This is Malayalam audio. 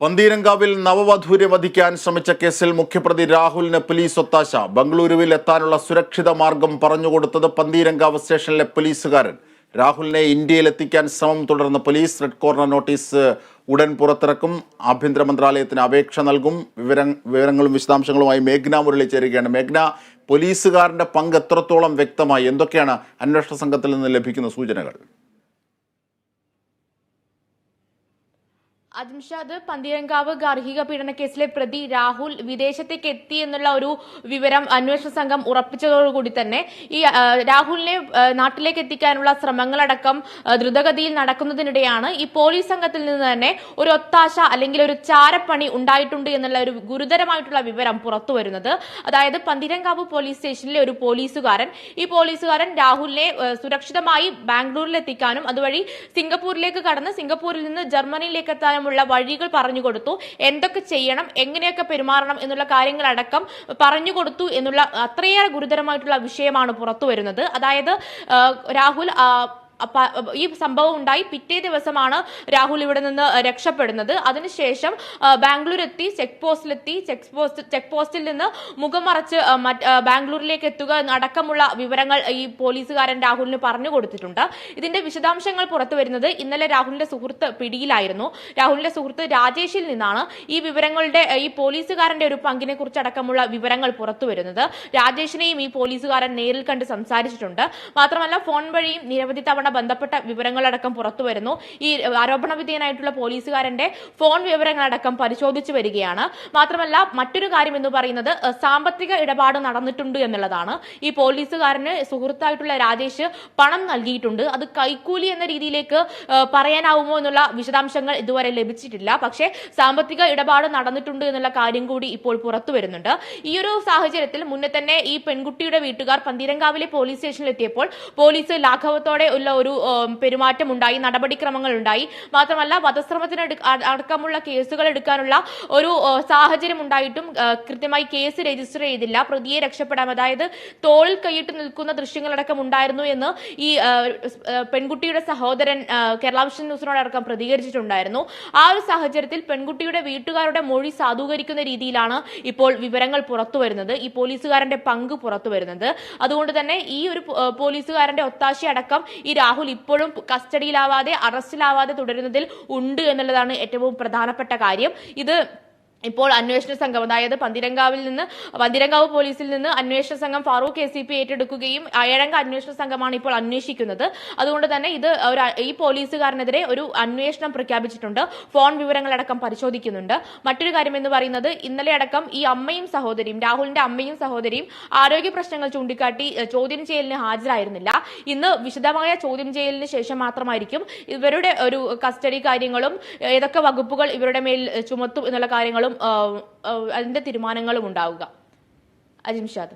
പന്തീരങ്കാവിൽ നവവധൂരെ വധിക്കാൻ ശ്രമിച്ച കേസിൽ മുഖ്യപ്രതി രാഹുലിന് പോലീസ് ഒത്താശ. ബംഗളൂരുവിൽ എത്താനുള്ള സുരക്ഷിത മാർഗം പറഞ്ഞുകൊടുത്തത് പന്തീരങ്കാവ് സ്റ്റേഷനിലെ പോലീസുകാരൻ. രാഹുലിനെ ഇന്ത്യയിലെത്തിക്കാൻ ശ്രമം തുടർന്ന് പോലീസ് റെഡ് കോർണർ നോട്ടീസ് ഉടൻ പുറത്തിറക്കും. ആഭ്യന്തര മന്ത്രാലയത്തിന് അപേക്ഷ നൽകും. വിവരങ്ങളും വിശദാംശങ്ങളുമായി മേഘ്ന മുരളി ചേരുകയാണ്. മേഘ്ന, പോലീസുകാരന്റെ പങ്ക് എത്രത്തോളം വ്യക്തമായി? എന്തൊക്കെയാണ് അന്വേഷണ സംഘത്തിൽ നിന്ന് ലഭിക്കുന്ന സൂചനകൾ? അജിംഷാദ്, പന്തീരങ്കാവ് ഗാർഹിക പീഡന കേസിലെ പ്രതി രാഹുൽ വിദേശത്തേക്ക് എത്തി എന്നുള്ള ഒരു വിവരം അന്വേഷണ സംഘം ഉറപ്പിച്ചതോടുകൂടി തന്നെ ഈ രാഹുലിനെ നാട്ടിലേക്ക് എത്തിക്കാനുള്ള ശ്രമങ്ങളടക്കം ദ്രുതഗതിയിൽ നടക്കുന്നതിനിടെയാണ് ഈ പോലീസ് സംഘത്തിൽ നിന്ന് തന്നെ ഒരു ഒത്താശ അല്ലെങ്കിൽ ഒരു ചാരപ്പണി ഉണ്ടായിട്ടുണ്ട് എന്നുള്ള ഒരു ഗുരുതരമായിട്ടുള്ള വിവരം പുറത്തു വരുന്നത്. അതായത് പന്തീരങ്കാവ് പോലീസ് സ്റ്റേഷനിലെ ഒരു പോലീസുകാരൻ രാഹുലിനെ സുരക്ഷിതമായി ബാംഗ്ലൂരിൽ എത്തിക്കാനും അതുവഴി സിംഗപ്പൂരിലേക്ക് കടന്ന് സിംഗപ്പൂരിൽ നിന്ന് ജർമ്മനിയിലേക്ക് എത്താനും വഴികൾ പറഞ്ഞു കൊടുത്തു. എന്തൊക്കെ ചെയ്യണം, എങ്ങനെയൊക്കെ പെരുമാറണം എന്നുള്ള കാര്യങ്ങളടക്കം പറഞ്ഞു കൊടുത്തു എന്നുള്ള അത്രയേറെ ഗുരുതരമായിട്ടുള്ള വിഷയമാണ് പുറത്തു വരുന്നത്. അതായത് രാഹുൽ ഈ സംഭവം ഉണ്ടായി പിറ്റേ ദിവസമാണ് രാഹുൽ ഇവിടെ നിന്ന് രക്ഷപ്പെടുന്നത്. അതിനുശേഷം ബാംഗ്ലൂർ എത്തി, ചെക്ക് പോസ്റ്റിൽ നിന്ന് മുഖം മറച്ച് ബാംഗ്ലൂരിലേക്ക് എത്തുക അടക്കമുള്ള വിവരങ്ങൾ ഈ പോലീസുകാരൻ രാഹുലിന് പറഞ്ഞു കൊടുത്തിട്ടുണ്ട്. ഇതിന്റെ വിശദാംശങ്ങൾ പുറത്തു വരുന്നത് ഇന്നലെ രാഹുലിന്റെ സുഹൃത്ത് പിടിയിലായിരുന്നു. രാഹുലിന്റെ സുഹൃത്ത് രാജേഷിൽ നിന്നാണ് ഈ വിവരങ്ങളുടെ ഈ പോലീസുകാരന്റെ ഒരു പങ്കിനെ കുറിച്ച് അടക്കമുള്ള വിവരങ്ങൾ പുറത്തു വരുന്നത്. രാജേഷിനെയും ഈ പോലീസുകാരൻ നേരിൽ കണ്ട് സംസാരിച്ചിട്ടുണ്ട്. മാത്രമല്ല ഫോൺ വഴിയും നിരവധി തവണ ബന്ധപ്പെട്ട വിവരങ്ങളടക്കം പുറത്തു വരുന്നു. ഈ ആരോപണ വിധേയനായിട്ടുള്ള പോലീസുകാരന്റെ ഫോൺ വിവരങ്ങളടക്കം പരിശോധിച്ചു വരികയാണ്. മാത്രമല്ല മറ്റൊരു കാര്യം എന്ന് പറയുന്നത് സാമ്പത്തിക ഇടപാട് നടന്നിട്ടുണ്ട് എന്നുള്ളതാണ്. ഈ പോലീസുകാരന് സുഹൃത്തായിട്ടുള്ള രാജേഷ് പണം നൽകിയിട്ടുണ്ട്. അത് കൈക്കൂലി എന്ന രീതിയിലേക്ക് പറയാനാവുമോ എന്നുള്ള വിശദാംശങ്ങൾ ഇതുവരെ ലഭിച്ചിട്ടില്ല. പക്ഷേ സാമ്പത്തിക ഇടപാട് നടന്നിട്ടുണ്ട് എന്നുള്ള കാര്യം കൂടി ഇപ്പോൾ പുറത്തു വരുന്നുണ്ട്. ഈ ഒരു സാഹചര്യത്തിൽ മുന്നേ തന്നെ ഈ പെൺകുട്ടിയുടെ വീട്ടുകാർ പന്തീരങ്കാവിലെ പോലീസ് സ്റ്റേഷനിൽ എത്തിയപ്പോൾ പോലീസ് ലാഘവത്തോടെ ഉള്ള ഒരു പെരുമാറ്റം ഉണ്ടായി, നടപടിക്രമങ്ങൾ ഉണ്ടായി. മാത്രമല്ല വധശ്രമത്തിന് അടക്കമുള്ള കേസുകൾ എടുക്കാനുള്ള ഒരു സാഹചര്യം ഉണ്ടായിട്ടും കൃത്യമായി കേസ് രജിസ്റ്റർ ചെയ്തില്ല. പ്രതിയെ രക്ഷപ്പെടാൻ, അതായത് തോളിൽ കൈയിട്ട് നിൽക്കുന്ന ദൃശ്യങ്ങളടക്കം ഉണ്ടായിരുന്നു എന്ന് ഈ പെൺകുട്ടിയുടെ സഹോദരൻ കേരള വിഷൻ ന്യൂസിനോടക്കം പ്രതികരിച്ചിട്ടുണ്ടായിരുന്നു. ആ ഒരു സാഹചര്യത്തിൽ പെൺകുട്ടിയുടെ വീട്ടുകാരുടെ മൊഴി സാധൂകരിക്കുന്ന രീതിയിലാണ് ഇപ്പോൾ വിവരങ്ങൾ പുറത്തു വരുന്നത്, ഈ പോലീസുകാരന്റെ പങ്ക് പുറത്തു വരുന്നത്. അതുകൊണ്ട് തന്നെ ഈ ഒരു പോലീസുകാരന്റെ ഒത്താശയടക്കം ഈ രാഹുൽ ഇപ്പോഴും കസ്റ്റഡിയിലാവാതെ അറസ്റ്റിലാവാതെ തുടരുന്നതിൽ ഉണ്ട് എന്നുള്ളതാണ് ഏറ്റവും പ്രധാനപ്പെട്ട കാര്യം. ഇത് ഇപ്പോൾ അന്വേഷണ സംഘം, അതായത് പന്തീരങ്കാവ് പോലീസിൽ നിന്ന് അന്വേഷണ സംഘം ഫാറൂഖ് ACP ഏറ്റെടുക്കുകയും 7 അന്വേഷണ സംഘമാണ് ഇപ്പോൾ അന്വേഷിക്കുന്നത്. അതുകൊണ്ട് തന്നെ ഇത് ഈ പോലീസുകാരനെതിരെ ഒരു അന്വേഷണം പ്രഖ്യാപിച്ചിട്ടുണ്ട്. ഫോൺ വിവരങ്ങളടക്കം പരിശോധിക്കുന്നുണ്ട്. മറ്റൊരു കാര്യം എന്ന് പറയുന്നത് ഇന്നലെ അടക്കം ഈ രാഹുലിന്റെ അമ്മയും സഹോദരിയും ആരോഗ്യ പ്രശ്നങ്ങൾ ചൂണ്ടിക്കാട്ടി ചോദ്യം ചെയ്യലിന് ഹാജരായിരുന്നില്ല. ഇന്ന് വിശദമായ ചോദ്യം ചെയ്യലിന് ശേഷം മാത്രമായിരിക്കും ഇവരുടെ ഒരു കസ്റ്റഡി കാര്യങ്ങളും ഏതൊക്കെ വകുപ്പുകൾ ഇവരുടെ മേൽ ചുമത്തും എന്നുള്ള കാര്യങ്ങളും അതിന്റെ തീരുമാനങ്ങളും ഉണ്ടാവുക. അജിംഷാദ്.